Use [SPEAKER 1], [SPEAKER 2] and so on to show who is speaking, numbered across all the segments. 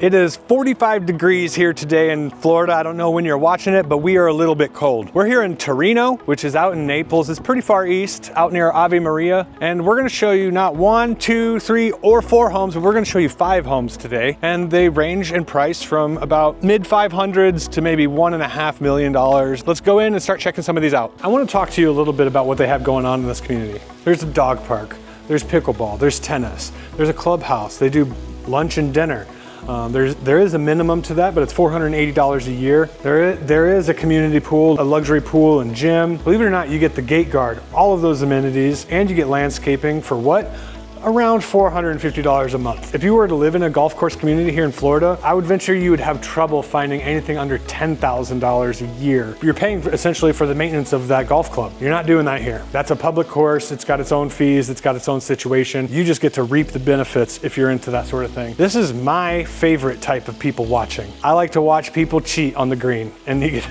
[SPEAKER 1] It is 45 degrees here today in Florida. I don't know when you're watching it, but we are a little bit cold. We're here in Terreno, which is out in Naples. It's pretty far east, out near Ave Maria. And we're gonna show you not 1, 2, 3, or 4 homes, but we're gonna show you 5 homes today. And they range in price from about mid 500s to maybe $1.5 million. Let's go in and start checking some of these out. I wanna talk to you a little bit about what they have going on in this community. There's a dog park, there's pickleball, there's tennis, there's a clubhouse. They do lunch and dinner. There is a minimum to that, but it's $480 a year. There is a community pool, a luxury pool and gym. Believe it or not, you get the gate guard, all of those amenities, and you get landscaping for what? Around $450 a month. If you were to live in a golf course community here in Florida, I would venture you would have trouble finding anything under $10,000 a year. You're paying essentially for the maintenance of that golf club. You're not doing that here. That's a public course. It's got its own fees. It's got its own situation. You just get to reap the benefits if you're into that sort of thing. This is my favorite type of people watching. I like to watch people cheat on the green, and you get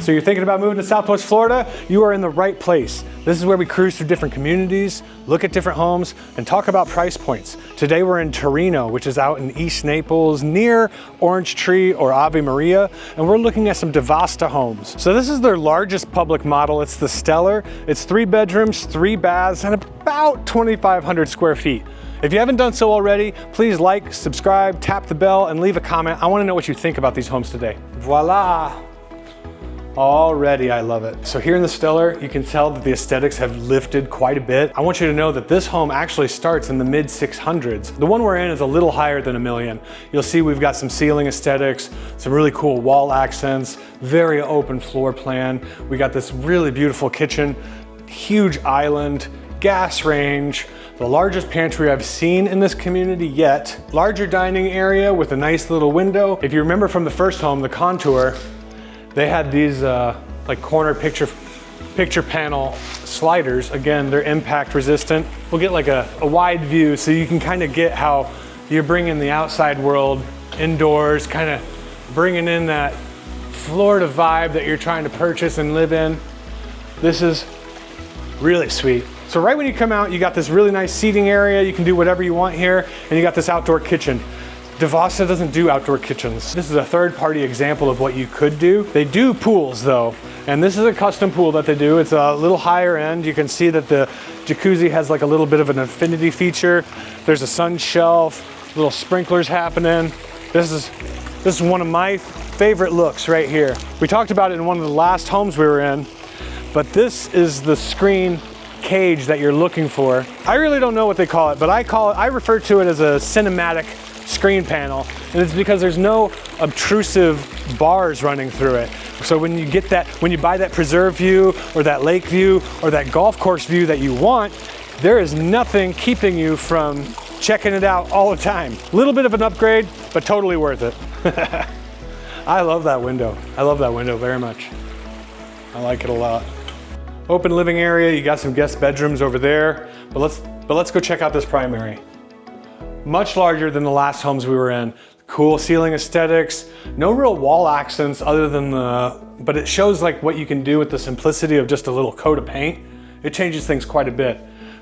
[SPEAKER 1] So you're thinking about moving to Southwest Florida? You are in the right place. This is where we cruise through different communities, look at different homes, and talk about price points. Today we're in Terreno, which is out in East Naples, near Orange Tree or Ave Maria, and we're looking at some DiVosta homes. So this is their largest public model. It's the Stellar. It's 3 bedrooms, 3 baths, and about 2,500 square feet. If you haven't done so already, please like, subscribe, tap the bell, and leave a comment. I want to know what you think about these homes today. Voila! Already, I love it. So here in the Stellar, you can tell that the aesthetics have lifted quite a bit. I want you to know that this home actually starts in the mid 600s. The one we're in is a little higher than $1 million. You'll see we've got some ceiling aesthetics, some really cool wall accents, very open floor plan. We got this really beautiful kitchen, huge island, gas range, the largest pantry I've seen in this community yet, larger dining area with a nice little window. If you remember from the first home, the Contour, they had these like corner picture panel sliders. Again, they're impact resistant. We'll get like a wide view so you can kind of get how you're bringing the outside world indoors, kind of bringing in that Florida vibe that you're trying to purchase and live in. This is really sweet. So right when you come out, you got this really nice seating area. You can do whatever you want here, and you got this outdoor kitchen. DiVosta doesn't do outdoor kitchens. This is a third-party example of what you could do. They do pools though, and this is a custom pool that they do. It's a little higher end. You can see that the jacuzzi has like a little bit of an infinity feature. There's a sun shelf, little sprinklers happening. This is one of my favorite looks right here. We talked about it in one of the last homes we were in, but this is the screen cage that you're looking for. I really don't know what they call it, but I refer to it as a cinematic screen panel, and it's because there's no obtrusive bars running through it. So when you get that, when you buy that preserve view or that lake view or that golf course view that you want, there is nothing keeping you from checking it out all the time. A little bit of an upgrade, but totally worth it. I love that window. I love that window very much. I like it a lot. Open living area, you got some guest bedrooms over there, but let's go check out this primary. Much larger than the last homes we were in. Cool ceiling aesthetics, no real wall accents other than but it shows like what you can do with the simplicity of just a little coat of paint. It changes things quite a bit.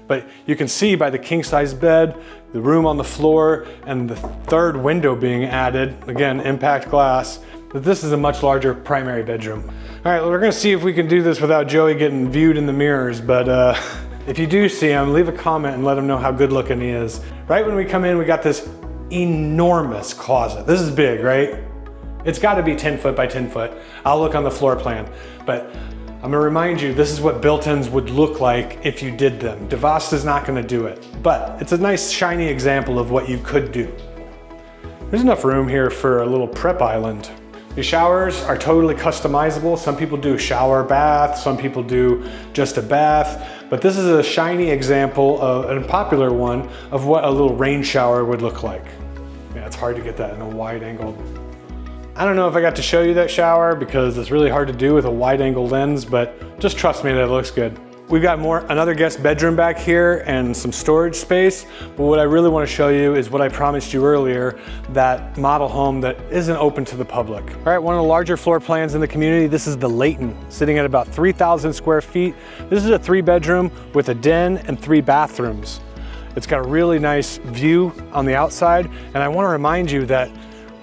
[SPEAKER 1] But you can see by the king size bed, the room on the floor, and the third window being added, again, impact glass, that this is a much larger primary bedroom. All right, well, we're gonna see if we can do this without Joey getting viewed in the mirrors, but if you do see him, leave a comment and let him know how good looking he is. Right when we come in, we got this enormous closet. This is big, right? It's gotta be 10 foot by 10 foot. I'll look on the floor plan, but I'm gonna remind you, this is what built-ins would look like if you did them. DiVosta's not gonna do it, but it's a nice shiny example of what you could do. There's enough room here for a little prep island. The showers are totally customizable. Some people do shower bath, some people do just a bath, but this is a shiny example of a popular one of what a little rain shower would look like. Yeah, it's hard to get that in a wide angle. I don't know if I got to show you that shower because it's really hard to do with a wide angle lens, but just trust me that it looks good. We've got another guest bedroom back here and some storage space, but what I really want to show you is what I promised you earlier, that model home that isn't open to the public. All right, one of the larger floor plans in the community, this is the Laton, sitting at about 3,000 square feet. This is a 3-bedroom with a den and 3 bathrooms. It's got a really nice view on the outside. And I want to remind you that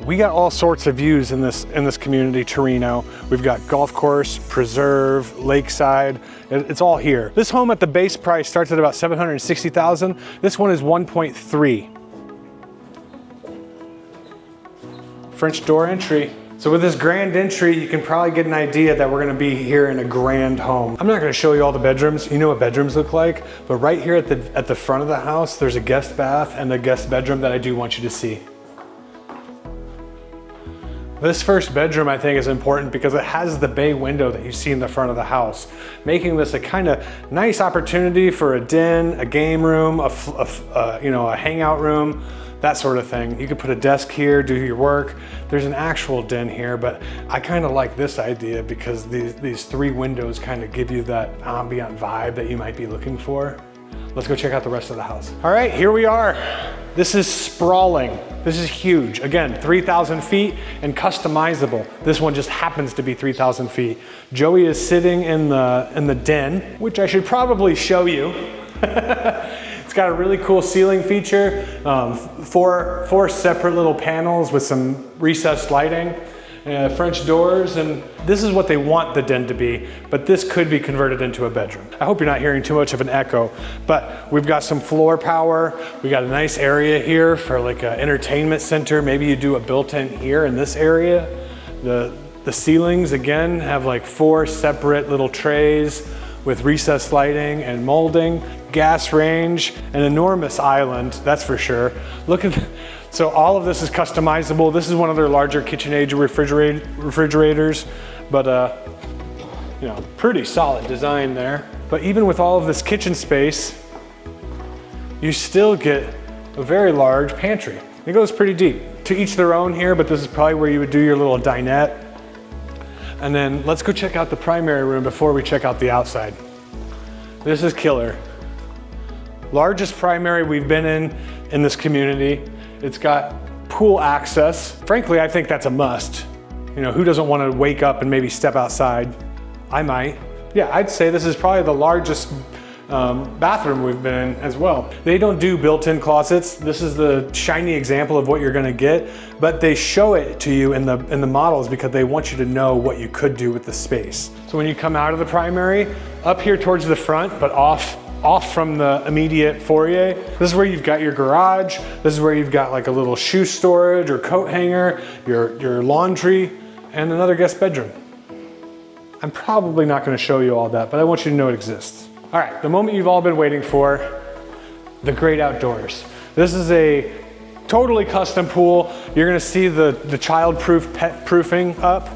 [SPEAKER 1] we got all sorts of views in this community, Terreno. We've got golf course, preserve, lakeside. It's all here. This home at the base price starts at about $760,000. This one is 1.3. French door entry. So with this grand entry, you can probably get an idea that we're gonna be here in a grand home. I'm not gonna show you all the bedrooms. You know what bedrooms look like, but right here at the front of the house, there's a guest bath and a guest bedroom that I do want you to see. This first bedroom, I think, is important because it has the bay window that you see in the front of the house, making this a kind of nice opportunity for a den, a game room, a hangout room, that sort of thing. You could put a desk here, do your work. There's an actual den here, but I kind of like this idea because these three windows kind of give you that ambient vibe that you might be looking for. Let's go check out the rest of the house. All right, here we are. This is sprawling. This is huge. Again, 3,000 feet and customizable. This one just happens to be 3,000 feet. Joey is sitting in the den, which I should probably show you. It's got a really cool ceiling feature, four separate little panels with some recessed lighting. French doors, and this is what they want the den to be, but this could be converted into a bedroom. I hope you're not hearing too much of an echo, but we've got some floor power. We got a nice area here for like an entertainment center. Maybe you do a built-in here in this area. The ceilings, again, have like 4 separate little trays with recessed lighting and molding, gas range, an enormous island, that's for sure. Look at So all of this is customizable. This is one of their larger KitchenAid refrigerators, but pretty solid design there. But even with all of this kitchen space, you still get a very large pantry. It goes pretty deep. To each their own here, but this is probably where you would do your little dinette. And then let's go check out the primary room before we check out the outside. This is killer. Largest primary we've been in this community. It's got pool access. Frankly, I think that's a must. You know, who doesn't want to wake up and maybe step outside? I might. Yeah, I'd say this is probably the largest bathroom we've been in as well. They don't do built-in closets. This is the shiny example of what you're gonna get, but they show it to you in the models because they want you to know what you could do with the space. So when you come out of the primary, up here towards the front, but off from the immediate foyer, this is where you've got your garage. This is where you've got like a little shoe storage or coat hanger, your laundry, and another guest bedroom. I'm probably not gonna show you all that, but I want you to know it exists. All right, the moment you've all been waiting for, the great outdoors. This is a totally custom pool. You're gonna see the child-proof pet proofing up,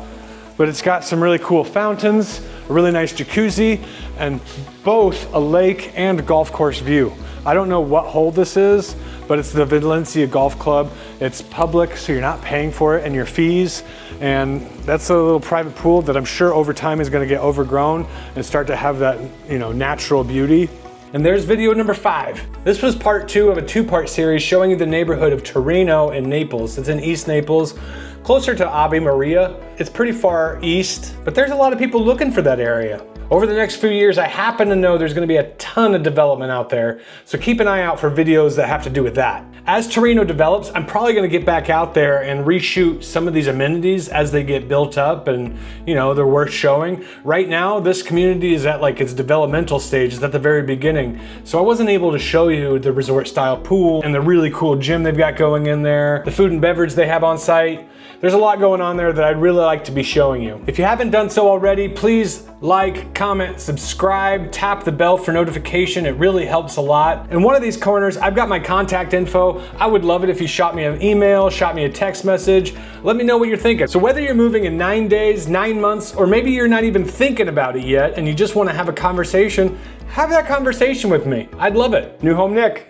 [SPEAKER 1] but it's got some really cool fountains, a really nice jacuzzi, and both a lake and golf course view. I don't know what hole this is, but it's the Valencia Golf Club. It's public, so you're not paying for it and your fees. And that's a little private pool that I'm sure over time is gonna get overgrown and start to have that, natural beauty. And there's video number 5. This was part 2 of a 2-part series showing you the neighborhood of Terreno in Naples. It's in East Naples, closer to Ave Maria. It's pretty far east, but there's a lot of people looking for that area. Over the next few years, I happen to know there's gonna be a ton of development out there, so keep an eye out for videos that have to do with that. As Terreno develops, I'm probably gonna get back out there and reshoot some of these amenities as they get built up and, they're worth showing. Right now, this community is at like its developmental stage, it's at the very beginning. So I wasn't able to show you the resort style pool and the really cool gym they've got going in there, the food and beverage they have on site. There's a lot going on there that I'd really like to be showing you. If you haven't done so already, please like, comment, subscribe, tap the bell for notification. It really helps a lot. In one of these corners, I've got my contact info. I would love it if you shot me an email, shot me a text message. Let me know what you're thinking. So whether you're moving in 9 days, 9 months, or maybe you're not even thinking about it yet and you just want to have a conversation, have that conversation with me. I'd love it. New Home Nick.